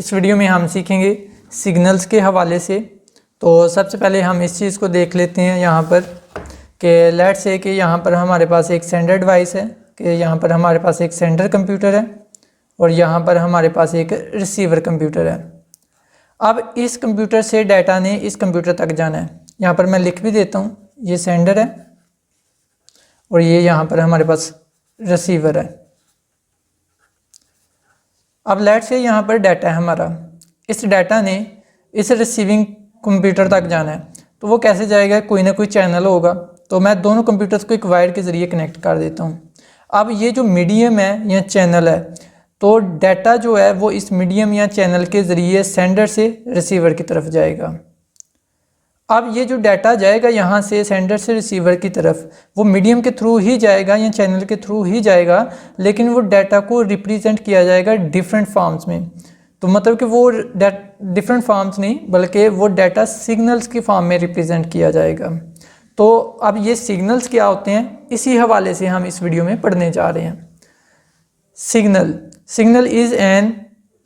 इस वीडियो में हम सीखेंगे सिग्नल्स के हवाले से। तो सबसे पहले हम इस चीज़ को देख लेते हैं यहाँ पर कि लेट्स से कि यहाँ पर हमारे पास एक सेंडर डिवाइस है, कि यहाँ पर हमारे पास एक सेंडर कंप्यूटर है और यहाँ पर हमारे पास एक रिसीवर कंप्यूटर है। अब इस कंप्यूटर से डाटा ने इस कंप्यूटर तक जाना है। यहाँ पर मैं लिख भी देता हूँ, ये सेंडर है और ये यहाँ पर हमारे पास रिसीवर है। अब लेट्स से यहाँ पर डाटा है हमारा, इस डाटा ने इस रिसीविंग कंप्यूटर तक जाना है। तो वो कैसे जाएगा? कोई ना कोई चैनल होगा। तो मैं दोनों कंप्यूटर्स को एक वायर के ज़रिए कनेक्ट कर देता हूँ। अब ये जो मीडियम है या चैनल है, तो डाटा जो है वो इस मीडियम या चैनल के ज़रिए सेंडर से रिसीवर की तरफ जाएगा। अब ये जो डाटा जाएगा यहाँ से सेंडर से रिसीवर की तरफ, वो मीडियम के थ्रू ही जाएगा या चैनल के थ्रू ही जाएगा, लेकिन वो डाटा को रिप्रेजेंट किया जाएगा डिफरेंट फॉर्म्स में। तो मतलब कि वो डिफरेंट फॉर्म्स नहीं, बल्कि वो डाटा सिग्नल्स की फॉर्म में रिप्रेजेंट किया जाएगा। तो अब ये सिग्नल्स क्या होते हैं, इसी हवाले से हम इस वीडियो में पढ़ने जा रहे हैं। Signal is an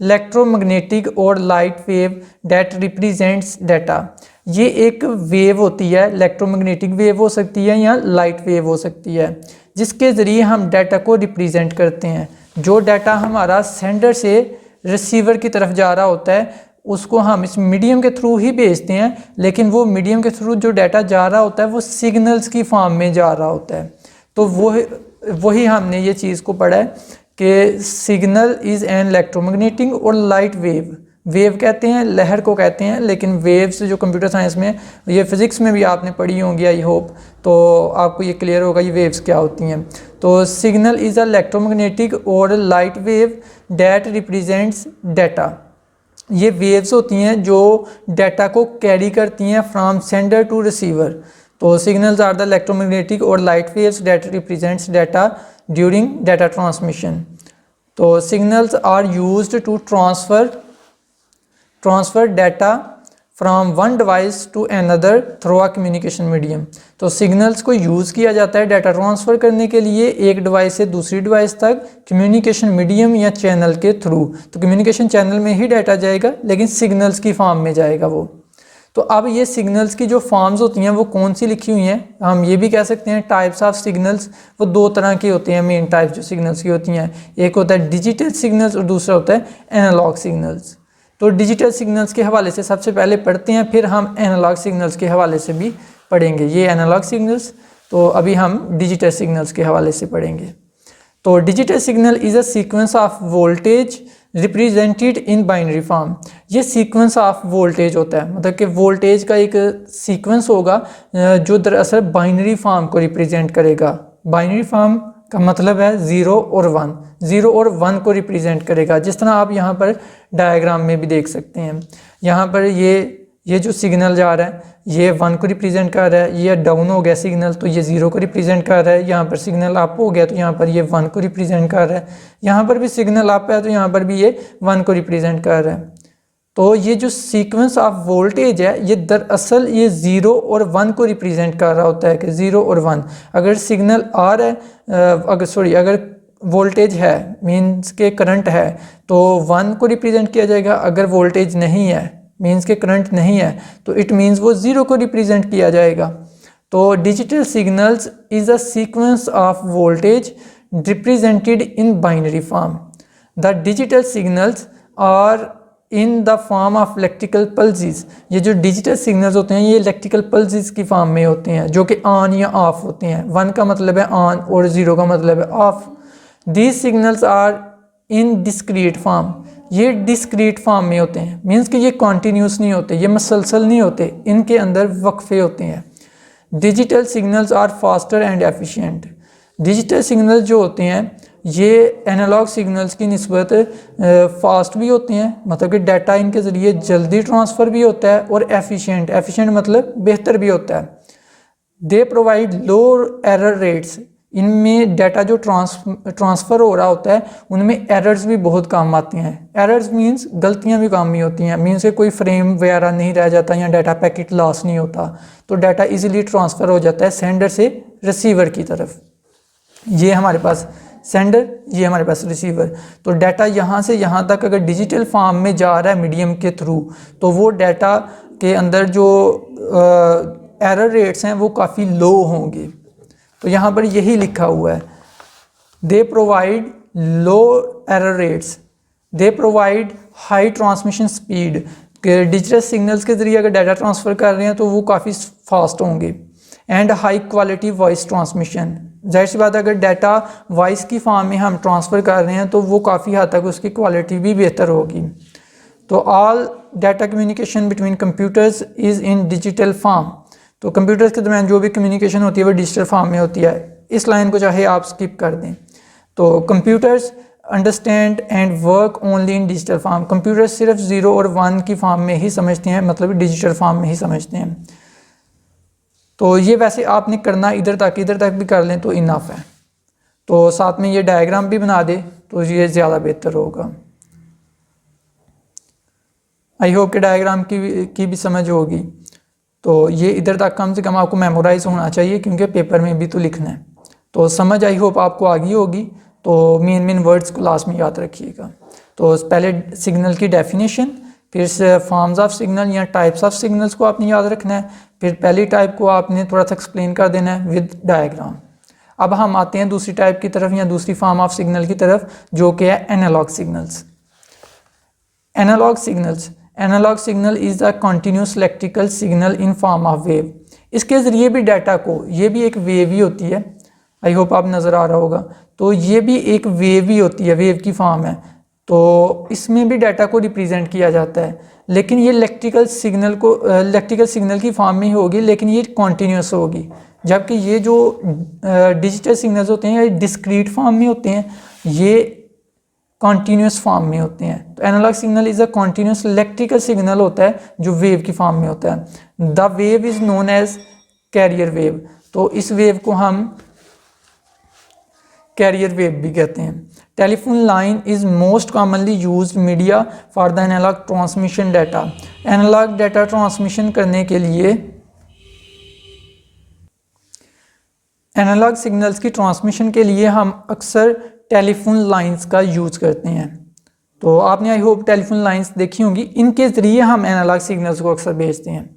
electromagnetic or light wave that represents data. ये एक वेव होती है, इलेक्ट्रोमैग्नेटिक वेव हो सकती है या लाइट वेव हो सकती है, जिसके ज़रिए हम डाटा को रिप्रेजेंट करते हैं। जो डाटा हमारा सेंडर से रिसीवर की तरफ जा रहा होता है, उसको हम इस मीडियम के थ्रू ही भेजते हैं, लेकिन वो मीडियम के थ्रू जो डाटा जा रहा होता है वो सिग्नल्स की फॉर्म में जा रहा होता है। तो वही हमने ये चीज़ को पढ़ा है कि signal is an electromagnetic or light wave. Wave कहते हैं, लहर को कहते हैं, लेकिन वेव्स जो कंप्यूटर साइंस में, ये फिज़िक्स में भी आपने पढ़ी होंगी आई होप, तो आपको ये क्लियर होगा ये वेव्स क्या होती हैं। तो signal is a electromagnetic or light wave that represents data. ये वेव्स होती हैं जो डाटा को कैरी करती हैं फ्रॉम सेंडर टू रिसीवर। तो signals are the electromagnetic or light waves that represents data during data transmission. तो signals are used to transfer data from one device to another through a communication medium. तो signals को use किया जाता है data transfer करने के लिए एक डिवाइस से दूसरी डिवाइस तक कम्युनिकेशन मीडियम या चैनल के थ्रू। तो कम्युनिकेशन चैनल में ही डाटा जाएगा, लेकिन सिग्नल्स की फॉर्म में जाएगा वो। तो अब ये सिग्नल्स की जो फॉर्म्स होती हैं वो कौन सी लिखी हुई हैं, हम ये भी कह सकते हैं टाइप्स ऑफ सिग्नल्स। वो दो तरह के होते हैं मेन टाइप्स जो सिग्नल्स की होती हैं। एक होता है डिजिटल सिग्नल्स और दूसरा होता है एनालॉग सिग्नल्स। तो डिजिटल सिग्नल्स के हवाले से सबसे पहले पढ़ते हैं, फिर हम एनालॉग सिग्नल्स के हवाले से भी पढ़ेंगे। ये एनालॉग सिग्नल्स, तो अभी हम डिजिटल सिग्नल्स के हवाले से पढ़ेंगे। तो digital signal is a sequence of voltage represented in binary form. ये सीक्वेंस ऑफ वोल्टेज होता है, मतलब कि वोल्टेज का एक सीक्वेंस होगा जो दरअसल बाइनरी फॉर्म को रिप्रेजेंट करेगा। बाइनरी फॉर्म का मतलब है 0 और 1, 0 और 1 को रिप्रेजेंट करेगा। जिस तरह आप यहाँ पर डायग्राम में भी देख सकते हैं, यहाँ पर ये जो सिग्नल जा रहा है ये 1 को रिप्रेजेंट कर रहा है। ये डाउन हो गया सिग्नल तो ये 0 को रिप्रेजेंट कर रहा है। यहाँ पर सिग्नल अप हो गया तो यहाँ पर ये 1 को रिप्रेजेंट कर रहा है। यहाँ पर भी सिग्नल अप है तो यहाँ पर भी ये 1 को रिप्रेजेंट कर रहा है। तो ये जो सीक्वेंस ऑफ वोल्टेज है ये दरअसल ये 0 और 1 को रिप्रेजेंट कर रहा होता है कि 0 और 1। अगर सिग्नल आ रहा है, अगर वोल्टेज है मीन्स के करंट है तो 1 को रिप्रेजेंट किया जाएगा। अगर वोल्टेज नहीं है मीन्स के करंट नहीं है तो इट मीन्स वो 0 को रिप्रेजेंट किया जाएगा। तो digital signals is a sequence of voltage represented in binary form. The digital signals are in the form of electrical pulses. ये जो डिजिटल सिग्नल्स होते हैं ये इलेक्ट्रिकल पल्सेस की फॉर्म में होते हैं, जो कि ऑन या ऑफ होते हैं। 1 का मतलब है ऑन और 0 का मतलब है off. These signals are in discrete form. ये डिस्क्रीट फॉर्म में होते हैं, मीन्स कि ये कॉन्टीन्यूस नहीं होते, ये मसलसल नहीं होते, इनके अंदर वक्फे होते हैं। Digital signals are faster and efficient. Digital signal जो होते हैं ये एनालॉग सिग्नल्स की निस्बत फास्ट भी होते हैं, मतलब कि डाटा इनके ज़रिए जल्दी ट्रांसफ़र भी होता है, और एफिशिएंट मतलब बेहतर भी होता है। They provide low error rates. इनमें डाटा जो ट्रांसफ़र हो रहा होता है उनमें एरर्स भी बहुत कम आती हैं। एरर्स मीन्स गलतियां भी कम ही होती हैं, मीन्स कोई फ्रेम वगैरह नहीं रह जाता या डाटा पैकेट लॉस नहीं होता। तो डाटा इजीली ट्रांसफ़र हो जाता है सेंडर से रिसीवर की तरफ। ये हमारे पास सेंडर, ये हमारे पास रिसीवर। तो डाटा यहाँ से यहाँ तक अगर डिजिटल फॉर्म में जा रहा है मीडियम के थ्रू, तो वो डाटा के अंदर जो एरर रेट्स हैं वो काफ़ी लो होंगे। तो यहाँ पर यही लिखा हुआ है, they provide low error rates, they provide high transmission speed. Digital signals के ज़रिए अगर डाटा ट्रांसफ़र कर रहे हैं तो वो काफ़ी फास्ट होंगे। And high quality voice transmission, जाहिर सी बात है अगर डाटा वॉइस की फॉर्म में हम ट्रांसफ़र कर रहे हैं तो वो काफ़ी हद तक उसकी क्वालिटी भी बेहतर होगी। तो all data communication between computers is in digital form. तो कंप्यूटर्स के दरमियान जो भी कम्युनिकेशन होती है वो डिजिटल फॉर्म में होती है। इस लाइन को चाहे आप स्किप कर दें। तो computers understand and work only in digital form. Computer सिर्फ 0 और 1 की फॉर्म में ही समझते हैं, मतलब डिजिटल फॉर्म में ही समझते हैं। तो ये वैसे आपने करना इधर तक भी कर लें तो इनफ है। तो साथ में ये डायग्राम भी बना दे तो ये ज़्यादा बेहतर होगा। आई होप कि डायग्राम की भी समझ होगी। तो ये इधर तक कम से कम आपको मेमोराइज होना चाहिए क्योंकि पेपर में भी तो लिखना है। तो समझ आई होप आपको आ गई होगी। तो मेन वर्ड्स को लास्ट में याद रखिएगा। तो पहले सिग्नल की डेफिनेशन, फिर फॉर्म्स ऑफ सिग्नल या टाइप्स ऑफ सिग्नल्स को आपने याद रखना है, फिर पहली टाइप को आपने थोड़ा सा एक्सप्लेन कर देना है विद डायग्राम। अब हम आते हैं दूसरी टाइप की तरफ या दूसरी फॉर्म ऑफ सिग्नल की तरफ, जो कि है analogue signals. Analogue signals, analogue signal is the continuous electrical signal in form of wave. इसके ज़रिए भी डाटा को, ये भी एक वेव ही होती है, आई होप आप नज़र आ रहा होगा। तो ये भी एक वेव ही होती है, वेव की फॉर्म है। तो इसमें भी डाटा को रिप्रेजेंट किया जाता है, लेकिन ये इलेक्ट्रिकल सिग्नल की फॉर्म में ही होगी, लेकिन ये कॉन्टीन्यूस होगी। जबकि ये जो डिजिटल सिग्नल्स होते हैं ये डिस्क्रीट फॉर्म में होते हैं, ये कॉन्टीन्यूस फॉर्म में होते हैं। तो analogue signal is a continuous electrical signal होता है जो वेव की फॉर्म में होता है। The wave is known as carrier wave. तो इस वेव को हम कैरियर वेव भी कहते हैं। Telephone line is most commonly used media for the analogue transmission data. Analogue data transmission करने के लिए, एनालॉग सिग्नल्स की ट्रांसमिशन के लिए हम अक्सर टेलीफोन लाइंस का यूज़ करते हैं। तो आपने आई होप टेलीफोन लाइंस देखी होंगी, इनके ज़रिए हम एनालॉग सिग्नल्स को अक्सर भेजते हैं।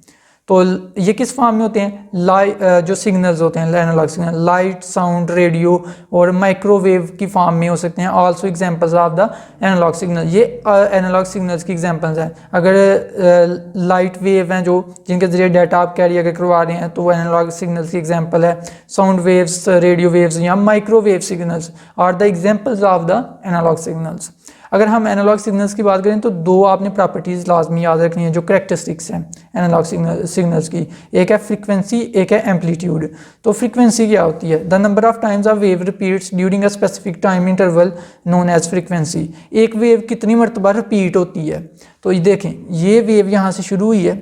तो ये किस फॉर्म में होते हैं? जो सिग्नल्स होते हैं analogue signal, light, sound, radio और माइक्रोवेव की फॉर्म में हो सकते हैं। Also examples of the analogue signal, ये एनालॉग सिग्नल्स की एग्जांपल्स हैं। अगर लाइट वेव हैं जो जिनके ज़रिए डाटा आप कैरी अगर करवा रहे हैं तो वो एनालॉग सिग्नल्स की एग्जांपल है। साउंड वेव्स, रेडियो वेव्स या microwave signals are the examples of the analogue signals. अगर हम एनालॉग सिग्नल्स की बात करें तो दो आपने प्रॉपर्टीज़ लाजमी याद रखनी है जो करेक्टरिस्टिक्स हैं एनालॉग सिग्नल्स की। एक है फ्रीक्वेंसी, एक है एम्पलीट्यूड। तो फ्रीक्वेंसी क्या होती है? The number of times a wave repeats during a specific time interval known as frequency. एक वेव कितनी मरतबा रिपीट होती है? तो ये देखें, ये वेव यहाँ से शुरू हुई है,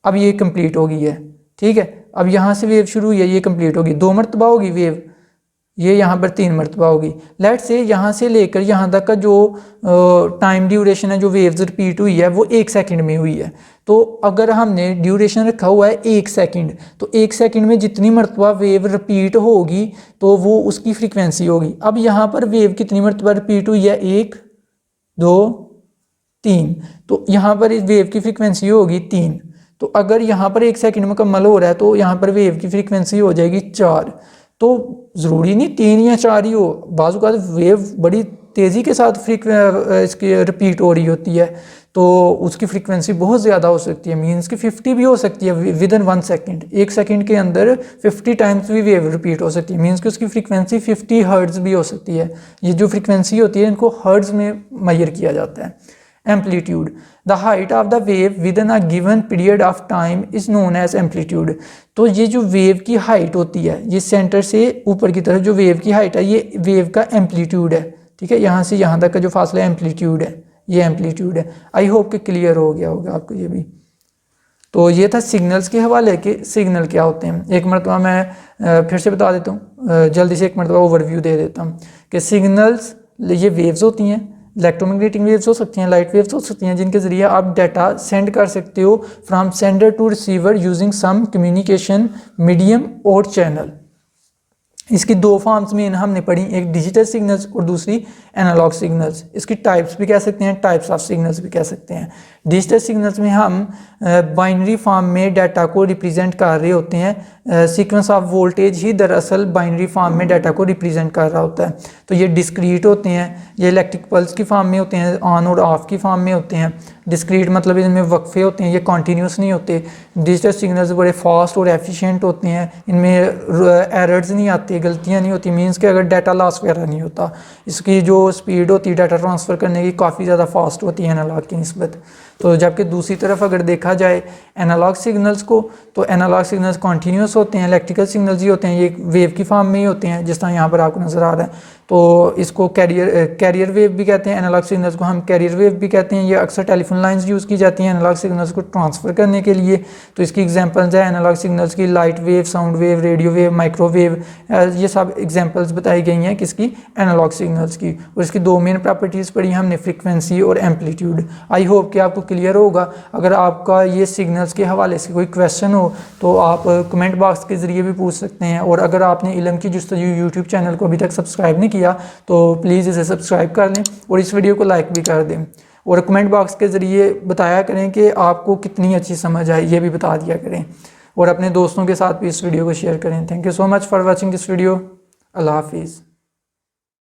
अब ये कंप्लीट हो गई है, ठीक है। अब यहाँ से वेव शुरू हुई है, ये कंप्लीट होगी, 2 मरतबा होगी वेव, ये यहाँ पर 3 मरतबा होगी। लेट से यहाँ से लेकर यहाँ तक का जो टाइम ड्यूरेशन है, जो वेव्स रिपीट हुई है वो 1 सेकंड में हुई है। तो अगर हमने ड्यूरेशन रखा हुआ है 1 सेकंड, तो 1 सेकंड में जितनी मरतबा वेव रिपीट होगी तो वो उसकी फ्रीक्वेंसी होगी। अब यहाँ पर वेव कितनी मरतबा रिपीट हुई है? 1, 2, 3, तो यहाँ पर इस वेव की फ्रीक्वेंसी होगी 3। तो अगर यहाँ पर 1 सेकंड मुकम्मल हो रहा है तो यहाँ पर वेव की फ्रीक्वेंसी हो जाएगी 4। तो ज़रूरी नहीं 3 या 4 ही हो, बाज़ औक़ात वेव बड़ी तेज़ी के साथ इसकी रिपीट हो रही होती है तो उसकी फ्रीक्वेंसी बहुत ज़्यादा हो सकती है, मींस कि 50 भी हो सकती है विद इन 1 सेकंड। 1 सेकंड के अंदर 50 टाइम्स भी वेव रिपीट हो सकती है, मींस कि उसकी फ्रीक्वेंसी 50 हर्ट्ज़ भी हो सकती है। ये जो फ्रीक्वेंसी होती है इनको हर्ट्ज़ में मेजर किया जाता है। Amplitude, the height of the wave within a given period of time is known as amplitude. तो ये जो वेव की हाइट होती है, ये सेंटर से ऊपर की तरफ जो वेव की हाइट है ये वेव का एम्पलीट्यूड है, ठीक है। यहाँ से यहाँ तक का जो फासला एम्पलीट्यूड है, ये एम्पलीट्यूड है। आई होप कि क्लियर हो गया होगा आपको ये भी। तो ये था सिग्नल्स के हवाले के सिग्नल क्या होते हैं। एक मरतबा मैं फिर से बता देता हूँ, जल्दी से एक मरतबा ओवरव्यू दे देता हूँ कि सिग्नल्स ये वेव्स होती हैं, इलेक्ट्रोमैग्नेटिक वेव्स हो सकती हैं, लाइट वेव्स हो सकती हैं, जिनके ज़रिए आप डाटा सेंड कर सकते हो from sender to receiver using some communication medium और चैनल। इसकी दो फॉर्म्स में हमने पढ़ी, एक डिजिटल सिग्नल्स और दूसरी एनालॉग सिग्नल्स। इसकी टाइप्स भी कह सकते हैं, टाइप्स ऑफ सिग्नल्स भी कह सकते हैं। डिजिटल सिग्नल्स में हम बाइनरी फॉर्म में डाटा को रिप्रेजेंट कर रहे होते हैं। सीक्वेंस ऑफ वोल्टेज ही दरअसल बाइनरी फॉर्म में डाटा को रिप्रेजेंट कर रहा होता है। तो ये डिस्क्रीट होते हैं, ये इलेक्ट्रिक पल्स की फॉर्म में होते हैं, ऑन और ऑफ की फॉर्म में होते हैं। डिस्क्रीट मतलब इनमें वक्फे होते हैं, ये कॉन्टीन्यूस नहीं होते। डिजिटल सिग्नल्स बड़े फास्ट और एफिशिएंट होते हैं, इनमें एरर्स नहीं आती, गलतियाँ नहीं होती, मीन्स कि अगर डाटा लॉस वगैरह नहीं होता। इसकी जो स्पीड होती है डाटा ट्रांसफ़र करने की काफ़ी ज़्यादा फास्ट होती है एनालॉग की निस्बत। तो जबकि दूसरी तरफ अगर देखा जाए एनालॉग सिग्नल्स को, तो एनालॉग सिग्नल्स कॉन्टीन्यूस होते हैं, इलेक्ट्रिकल सिग्नल्स ही होते हैं, ये वेव की फॉर्म में ही होते हैं, जिस तरह यहाँ पर आपको नज़र आ रहा है। तो इसको कैरियर वेव भी कहते हैं, एनालॉग सिग्नल्स को हम कैरियर वेव भी कहते हैं। ये अक्सर टेलीफोन लाइंस यूज़ की जाती हैं एनालॉग सिग्नल्स को ट्रांसफ़र करने के लिए। तो इसकी एग्जांपल्स है एनालॉग सिग्नल्स की, light wave, sound wave, radio wave, microwave, ये सब एग्जांपल्स बताई गई हैं किसकी, एनालॉग सिग्नल्स की। और इसकी दो मेन प्रॉपर्टीज़ पढ़ी हमने, फ्रीक्वेंसी और एम्पलीट्यूड। आई होप कि आपको क्लियर होगा। अगर आपका ये सिग्नल्स के हवाले से कोई क्वेश्चन हो तो आप कमेंट बॉक्स के ज़रिए भी पूछ सकते हैं। और अगर आपने इल्म की जुस्तजू यूट्यूब चैनल को अभी तक सब्सक्राइब नहीं किया तो प्लीज़ इसे सब्सक्राइब कर लें और इस वीडियो को लाइक भी कर दें। और कमेंट बॉक्स के ज़रिए बताया करें कि आपको कितनी अच्छी समझ आई, ये भी बता दिया करें। और अपने दोस्तों के साथ भी इस वीडियो को शेयर करें। Thank you so much for watching this video. अल्लाह हाफिज़।